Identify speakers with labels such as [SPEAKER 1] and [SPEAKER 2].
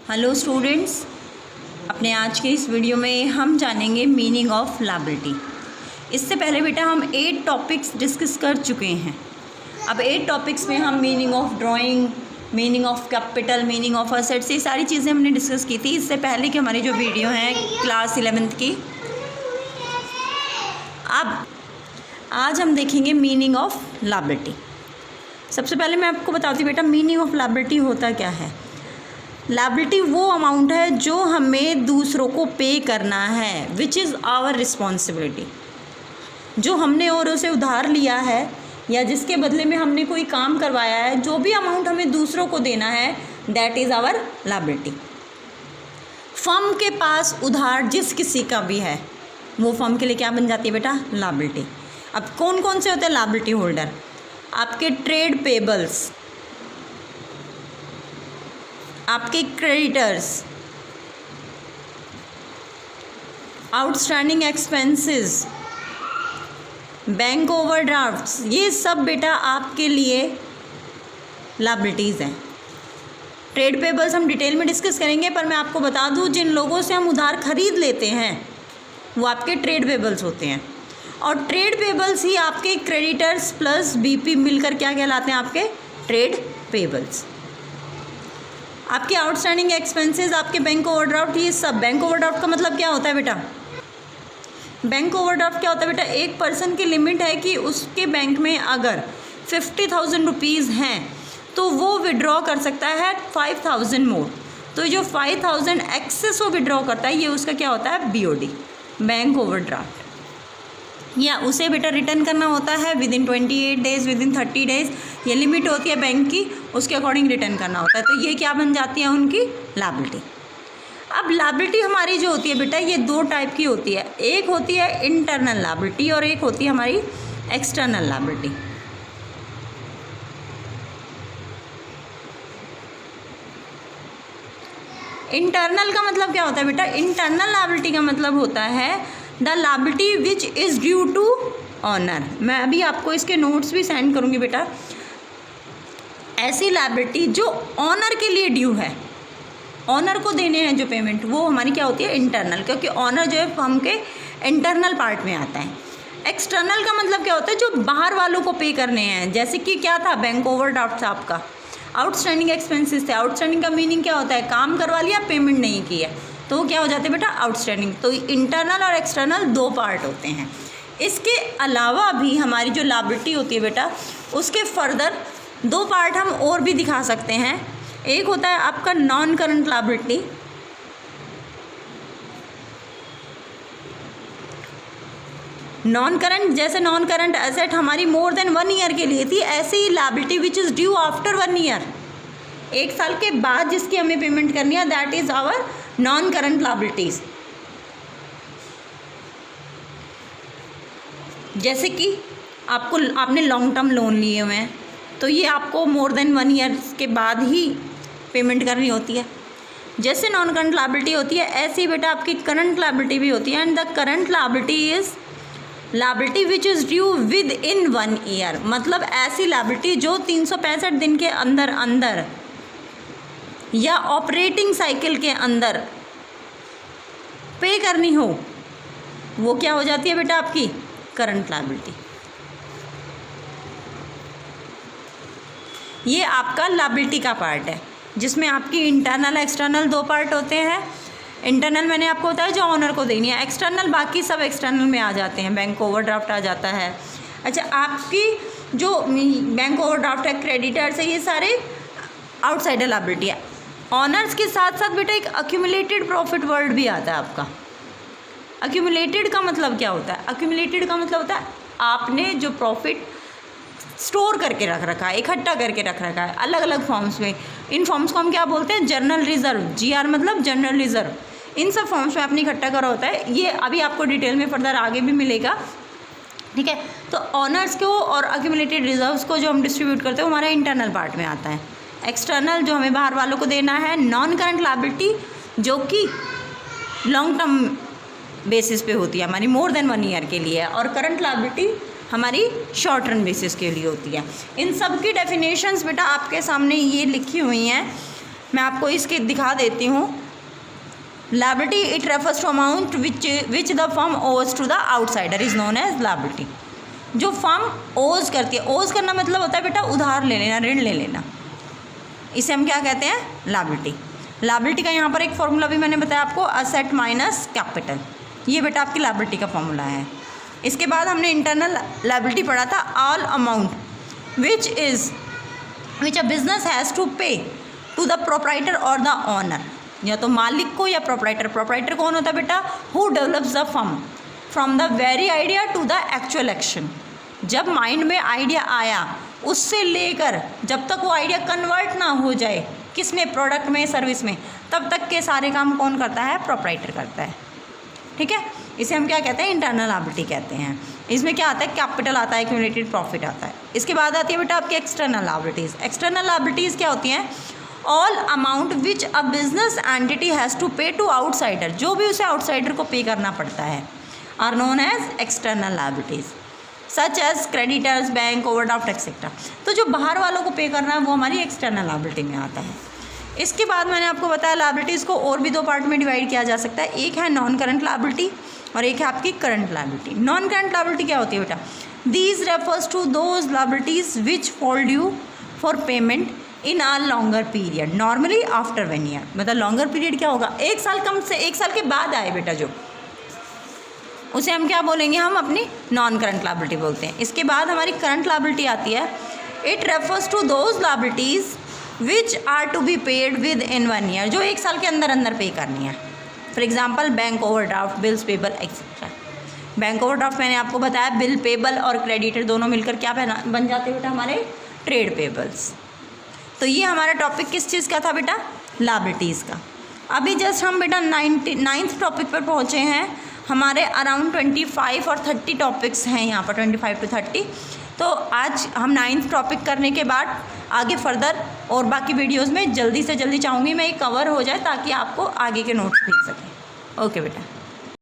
[SPEAKER 1] Hello students, अपने आज के इस वीडियो में हम जानेंगे मीनिंग ऑफ लायबिलिटी। इससे पहले बेटा हम 8 टॉपिक्स डिस्कस कर चुके हैं। अब 8 टॉपिक्स में हम meaning of drawing, meaning of capital, meaning of assets, ये सारी चीज़ें हमने डिस्कस की थी इससे पहले कि हमारी जो वीडियो है क्लास 11th की। अब आज हम देखेंगे मीनिंग ऑफ लायबिलिटी। सबसे पहले मैं आपको बताती हूँ बेटा, मीनिंग ऑफ लायबिलिटी होता क्या है। लायबिलिटी वो अमाउंट है जो हमें दूसरों को पे करना है, विच इज़ आवर रिस्पॉन्सिबिलिटी। जो हमने औरों से उधार लिया है या जिसके बदले में हमने कोई काम करवाया है, जो भी अमाउंट हमें दूसरों को देना है, that is our liability. Firm के पास उधार जिस किसी का भी है, वो फर्म के लिए क्या बन जाती है बेटा, लायबिलिटी। अब कौन कौन से होते हैं लायबिलिटी होल्डर? आपके ट्रेड पेबल्स, आपके क्रेडिटर्स, आउटस्टैंडिंग एक्सपेंसेस, बैंक ओवरड्राफ्ट्स, ये सब बेटा आपके लिए लायबिलिटीज़ हैं। ट्रेड पेबल्स हम डिटेल में डिस्कस करेंगे, पर मैं आपको बता दूं, जिन लोगों से हम उधार खरीद लेते हैं वो आपके ट्रेड पेबल्स होते हैं, और ट्रेड पेबल्स ही आपके क्रेडिटर्स प्लस बीपी मिलकर क्या कहलाते हैं, आपके ट्रेड पेबल्स। आपके आउटस्टैंडिंग एक्सपेंसेस, आपके बैंक ओवरड्राफ्ट, ये सब। बैंक ओवरड्राफ्ट का मतलब क्या होता है बेटा? बैंक ओवरड्राफ्ट क्या होता है बेटा? एक पर्सन की लिमिट है कि उसके बैंक में अगर 50,000 रुपीज़ हैं तो वो विड्रॉ कर सकता है 5,000 मोर। तो जो 5,000 एक्सेस वो विड्रॉ करता है, ये उसका क्या होता है, BOD, बैंक ओवरड्राफ्ट। या उसे बेटा रिटर्न करना होता है विदिन 28 डेज़, विदिन 30 डेज़, ये लिमिट होती है बैंक की, उसके अकॉर्डिंग रिटर्न करना होता है। तो ये क्या बन जाती है, उनकी लायबिलिटी। अब लायबिलिटी हमारी जो होती है बेटा, ये 2 टाइप की होती है। एक होती है इंटरनल लायबिलिटी और एक होती है हमारी एक्सटर्नल लायबिलिटी। इंटरनल का मतलब क्या होता है बेटा? इंटरनल लायबिलिटी का मतलब होता है the liability which is due to owner. मैं अभी आपको इसके नोट्स भी सेंड करूँगी बेटा। ऐसी लायबिलिटी जो ऑनर के लिए ड्यू है, ऑनर को देने हैं जो पेमेंट, वो हमारी क्या होती है, इंटरनल, क्योंकि ऑनर जो है फर्म के इंटरनल पार्ट में आता है। एक्सटर्नल का मतलब क्या होता है? जो बाहर वालों को पे करने हैं, जैसे कि क्या था, बैंक ओवरड्राफ्ट था आपका, आउटस्टैंडिंग एक्सपेंसेस थे। आउटस्टैंडिंग का मीनिंग क्या होता है? काम करवा लिया, पेमेंट नहीं की है, तो वो क्या हो जाते हैं बेटा, आउटस्टैंडिंग। तो इंटरनल और एक्सटर्नल 2 पार्ट होते हैं। इसके अलावा भी हमारी जो लायबिलिटी होती है बेटा, उसके फर्दर 2 पार्ट हम और भी दिखा सकते हैं। एक होता है आपका non current liability, non current, जैसे नॉन करंट एसेट हमारी मोर देन 1 ईयर के लिए थी, ऐसे ही liability which is due after 1 year, 1 साल के बाद जिसकी हमें पेमेंट करनी है, that is our non current liabilities. जैसे कि आपने लॉन्ग टर्म लोन लिए हुए हैं, तो ये आपको मोर देन 1 ईयर के बाद ही पेमेंट करनी होती है। जैसे नॉन करंट लायबिलिटी होती है, ऐसे ही बेटा आपकी करंट लायबिलिटी भी होती है। And the current liability is liability which is due with in 1 year, मतलब ऐसी लायबिलिटी जो 365 दिन के अंदर अंदर या ऑपरेटिंग साइकिल के अंदर पे करनी हो, वो क्या हो जाती है बेटा, आपकी करंट लायबिलिटी। ये आपका लायबिलिटी का पार्ट है, जिसमें आपकी इंटरनल एक्सटर्नल 2 पार्ट होते हैं। इंटरनल मैंने आपको बताया जो ऑनर को देनी है, एक्सटर्नल बाकी सब एक्सटर्नल में आ जाते हैं, बैंक ओवरड्राफ्ट आ जाता है। अच्छा, आपकी जो बैंक ओवरड्राफ्ट है, क्रेडिटर्स है, ये सारे आउटसाइडर लायबिलिटी है। ऑनर्स के साथ साथ बेटा एक अक्यूमुलेटेड प्रॉफिट वर्ड भी आता है आपका। अक्यूमुलेटेड का मतलब क्या होता है? अक्यूमुलेटेड का मतलब होता है आपने जो प्रॉफिट स्टोर करके रख रखा है, इकट्ठा करके रख रखा है अलग अलग फॉर्म्स में। इन फॉर्म्स को हम क्या बोलते हैं? Journal reserve. GR मतलब जनरल रिजर्व। इन सब फॉर्म्स में आपने इकट्ठा करा होता है। ये अभी आपको डिटेल में फर्दर आगे भी मिलेगा, ठीक है। तो ऑनर्स को और अक्यूमुलेटेड रिजर्व्स को जो हम डिस्ट्रीब्यूट करते हैं, वो हमारे इंटरनल पार्ट में आता है। एक्सटर्नल जो हमें बाहर वालों को देना है, नॉन करंट लायबिलिटी जो कि लॉन्ग टर्म बेसिस पे होती है, हमारी मोर देन 1 ईयर के लिए है, और करंट लायबिलिटी हमारी शॉर्ट रन बेसिस के लिए होती है। इन सब की डेफिनेशंस बेटा आपके सामने ये लिखी हुई हैं। मैं आपको इसके दिखा देती हूँ। Liability it refers to amount which the firm owes to the outsider is known as liability. जो फर्म ओज करती है, ओज करना मतलब होता है बेटा उधार ले लेना, ऋण ले लेना, इसे हम क्या कहते हैं, लायबिलिटी। लायबिलिटी का यहाँ पर एक फॉर्मूला भी मैंने बताया आपको, असेट माइनस कैपिटल, ये बेटा आपकी लायबिलिटी का फॉर्मूला है। इसके बाद हमने इंटरनल लायबिलिटी पढ़ा था, all amount which a business has to pay to the proprietor और द ऑनर, या तो मालिक को या प्रोप्राइटर। प्रोप्राइटर कौन होता है बेटा, who develops the firm from the very idea to the actual action. जब माइंड में आइडिया आया उससे लेकर जब तक वो आइडिया कन्वर्ट ना हो जाए किस में, प्रोडक्ट में, सर्विस में, तब तक के सारे काम कौन करता है, प्रोप्राइटर करता है। ठीक है, इसे हम क्या कहते हैं, इंटरनल लायबिलिटी कहते हैं। इसमें क्या आता है, कैपिटल आता है, एक्यूमुलेटेड प्रॉफिट आता है। इसके बाद आती है बेटा आपकी एक्सटर्नल लायबिलिटीज़। एक्सटर्नल लायबिलिटीज़ क्या होती हैं, all amount which a business entity has to pay to outsider, जो भी उसे आउटसाइडर को पे करना पड़ता है, are known as external liabilities, such as creditors, bank, overdraft etcetera. तो जो बाहर वालों को पे करना है वो हमारी एक्सटर्नल लायबिलिटी में आता है। इसके बाद मैंने आपको बताया लायबिलिटीज़ को और भी दो पार्ट में डिवाइड किया जा सकता है, एक है नॉन करंट लायबिलिटी और एक है आपकी current liability. Non current liability क्या होती है बेटा, these refers to those liabilities which fall due for payment in a longer period, normally after 1 year. मतलब लॉन्गर पीरियड क्या होगा, 1 साल, कम से 1 साल के बाद आए बेटा जो, उसे हम क्या बोलेंगे, हम अपनी नॉन करंट लायबिलिटी बोलते हैं। इसके बाद हमारी करंट लायबिलिटी आती है, it refers to those liabilities which are to be paid within 1 year, जो 1 साल के अंदर अंदर पे करनी है। For example bank overdraft, bills payable etcetera. Bank overdraft मैंने आपको बताया, बिल पेबल और क्रेडिटर दोनों मिलकर क्या बन जाते हैं बेटा, हमारे ट्रेड पेबल्स। तो ये हमारा टॉपिक किस चीज़ का था बेटा, लायबिलिटीज़ का। अभी जस्ट हम बेटा 9th टॉपिक पर पहुँचे हैं। हमारे अराउंड 25 और 30 टॉपिक्स हैं यहाँ पर, 25 to 30। तो आज हम 9th टॉपिक करने के बाद आगे फर्दर और बाकी वीडियोस में जल्दी से जल्दी चाहूँगी मैं ये कवर हो जाए ताकि आपको आगे के नोट्स मिल सकें। ओके बेटा।